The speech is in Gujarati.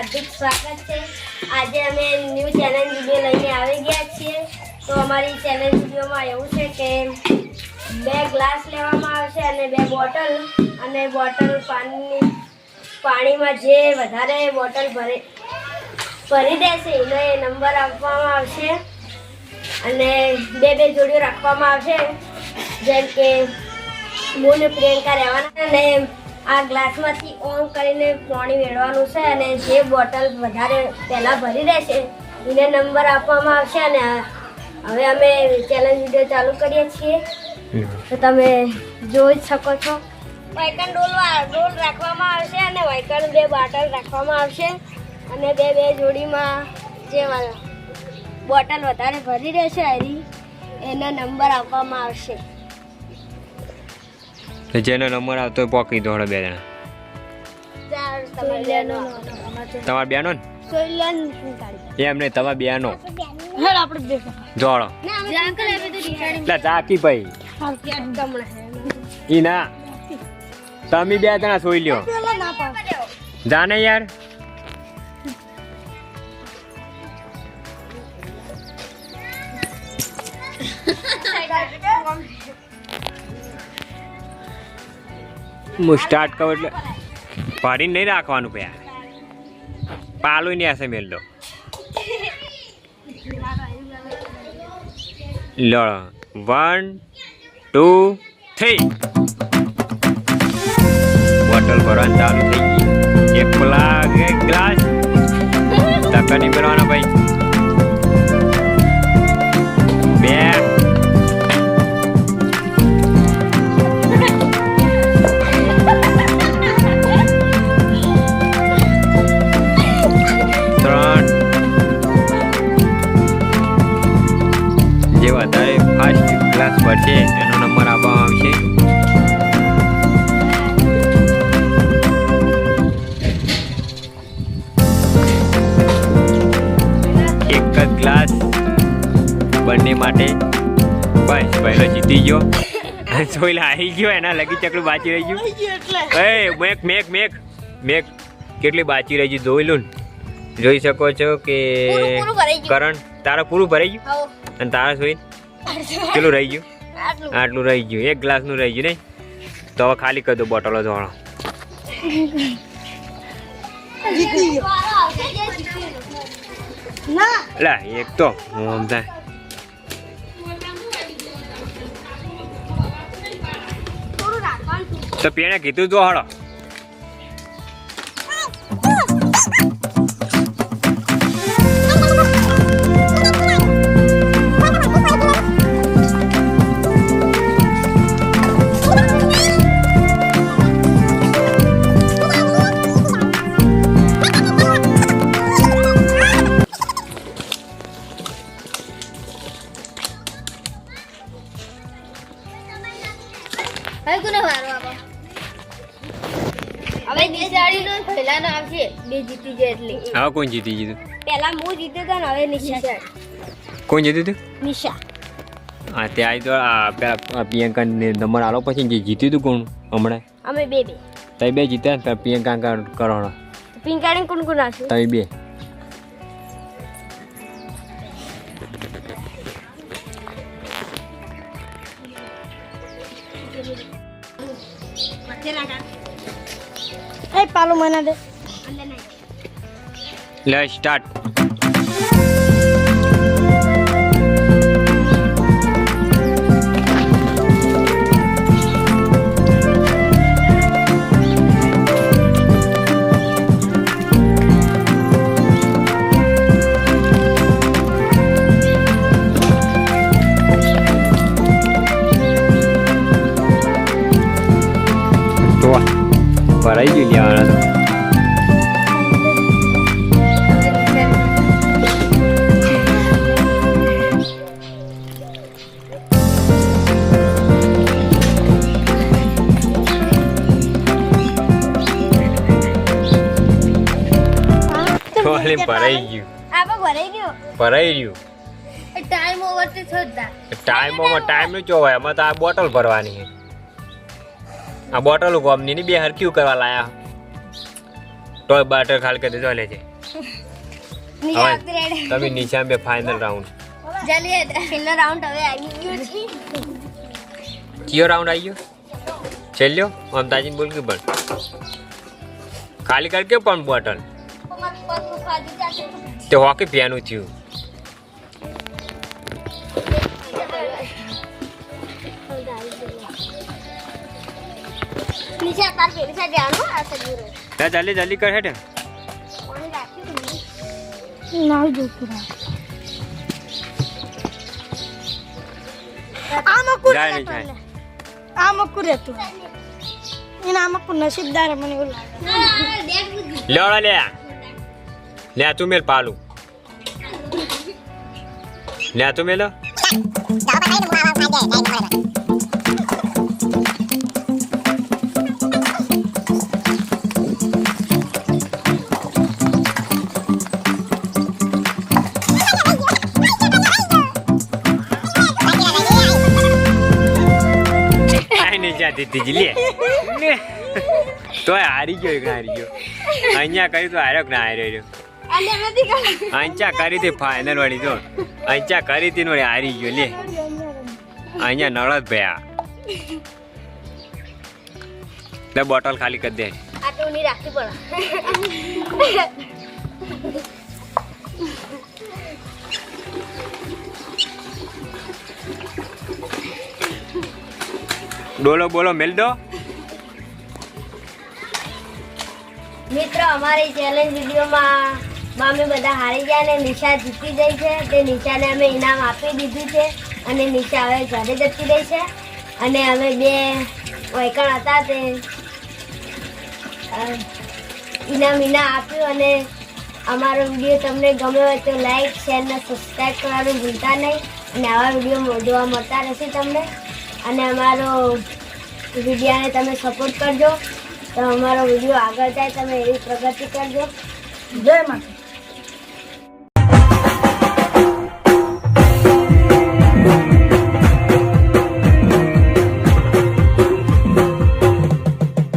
હાર્દિક સ્વાગત છે। આજે અમે ન્યૂ ચેલેન્જ વિડીયો લઈને આવી ગયા છીએ। તો અમારી ચેલેન્જ વિડીયોમાં એવું છે કે 2 ગ્લાસ લેવામાં આવશે અને 2 બોટલ અને બોટલ પાણીમાં જે વધારે બોટલ ભરી દેશે એનો એ નંબર આપવામાં આવશે અને 2 જોડીઓ રાખવામાં આવશે। જેમ કે હું ને પ્રિયંકા રહેવાના અને આ ગ્લાસમાંથી ઓન કરીને પાણી વેળવાનું છે અને જે બોટલ વધારે પહેલાં ભરી રહેશે એને નંબર આપવામાં આવશે। અને હવે અમે ચેલેન્જ વિડીયો ચાલુ કરીએ છીએ તો તમે જોઈ જ શકો છો। વાયકન ડોલ રાખવામાં આવશે અને વાયકન 2 બોટલ રાખવામાં આવશે અને 2 જોડીમાં જે બોટલ વધારે ભરી રહેશે એની એના નંબર આપવામાં આવશે। જેનો નંબર આવતો હોય પોકી દોડો 2 જણા તમારા બેનો ને એમ નહીં તમારા બેનો જોડો એટલે ચાકી ભાઈ ઈ ના તમે 2 જણા સોઈ લ્યો જાને યાર હું સ્ટાર્ટ કરું એટલે પાડીને નહીં રાખવાનું પે પાલું નહીં હશે મેલ દો લો 1 2 3 બોટલ ભરવાનું ચાલુ થઈ ગઈ એક ગ્લાસ ધક્કા નહીં ભરવાના ભાઈ 2 જે વધારે ફાસ્ટ ગ્લાસ પડશે એનો નંબર આપવામાં આવશે। એક જ ગ્લાસ બંને માટે બસ પહેલો જીતી ગયો સોયલા આવી ગયો એના લગી ચકડું બાકી રહી ગયું મેક કેટલી બાકી રહી ગયું જોઈ લો જોઈ શકો છો કે કરણ તારા પૂરું ભરાઈ ગયું અને તારા સોઈ કેટલું રહી ગયું આટલું રહી ગયું 1 ગ્લાસનું રહી ગયું નહીં તો હવે ખાલી કરી દો બોટલો જોડો લે એક તો હું સમજાય તો પેણે કીધું તો હળો હવે 2 જાડીનો પહેલાનો આવશે 2 જીતી જાય એટલે હવે કોણ જીતી ગયું પહેલા હું જીત્યો તો ને હવે નિશા કોણ જીત્યું હતું નિશા હા તે આવી તો આ પ્રિયંકા નંબર આલો પછી જે જીત્યું હતું કોણ હમણાં અમે 2 તમે 2 જીત્યા ને પ્રિયંકા કરોડો પિંકાડી કોણ કોણ આવશે તમે 2 એ પાલો મના દે લે સ્ટાર્ટ ભરાઈ ગયું લેવાના તો ભરાઈ ગયું ભરાઈ રહ્યું ટાઈમ ઓવર થી છોડતા ટાઈમ નું જોવાય એમાં તો આ બોટલ ભરવાની છે આ બોટલ કોમની ની 2 હરક્યું કરવા લાયા ટોય બાટર ખાલી કરી દેજો લે છે નિશા upgrade. તમે નિશા બે ફાઇનલ રાઉન્ડ જલ્દી છેલ્લો રાઉન્ડ હવે આવી ગયો છે. કયો રાઉન્ડ આવી ગયો છેલ્લો મમતાજી બોલ કે પણ ખાલી કર કે પણ બોટલ તે હોકી પીવાનું થયું નિશા તાર પેલી સાઈડ આનો આ સગુરો ના જલ્દી જલ્દી કર હેઠે કોને રાખ્યું ના જોતું જાય નહીં જાય આમકુ રહેતું એના આમકુ નસીબદાર મને એવું લાગે લેવડા લે તું મેલ પાલું લે તું મેલ દીધી લે તો હારી ગયો એક હારી ગયો અહીંયા કરી તો હાર્યો ના હાર્યો અને નથી કરે અહીંયા કરી હતી ફાઇનલ વાળી તો અહીંયા કરી હતી વળી હારી ગયો લે અહીંયા નળદ ભયા લે બોટલ ખાલી કરી દે આ તો ની રાખી પડે ડોલો બોલો મેલ દો મિત્રો અમારી ચેલેન્જ વિડીયોમાં અમે બધા હારી ગયા અને નિશા જીતી ગઈ છે. તે નિશાને અમે ઇનામ આપી દીધું છે અને નિશા હવે ઘરે જતી રહી છે અને અમે બે વૈકણ હતા તે ઇનામ આપ્યું. અને અમારો વિડીયો તમને ગમ્યો હોય તો લાઈક શેર અને સબસ્ક્રાઈબ કરવાનું ભૂલતા નહીં અને આવા વિડીયો જોવા મળતા રહેશે તમને. અને અમારો વિડીયોને તમે સપોર્ટ કરજો તો અમારો વિડીયો આગળ જાય તમે એવી પ્રગતિ કરજો. જય માતા.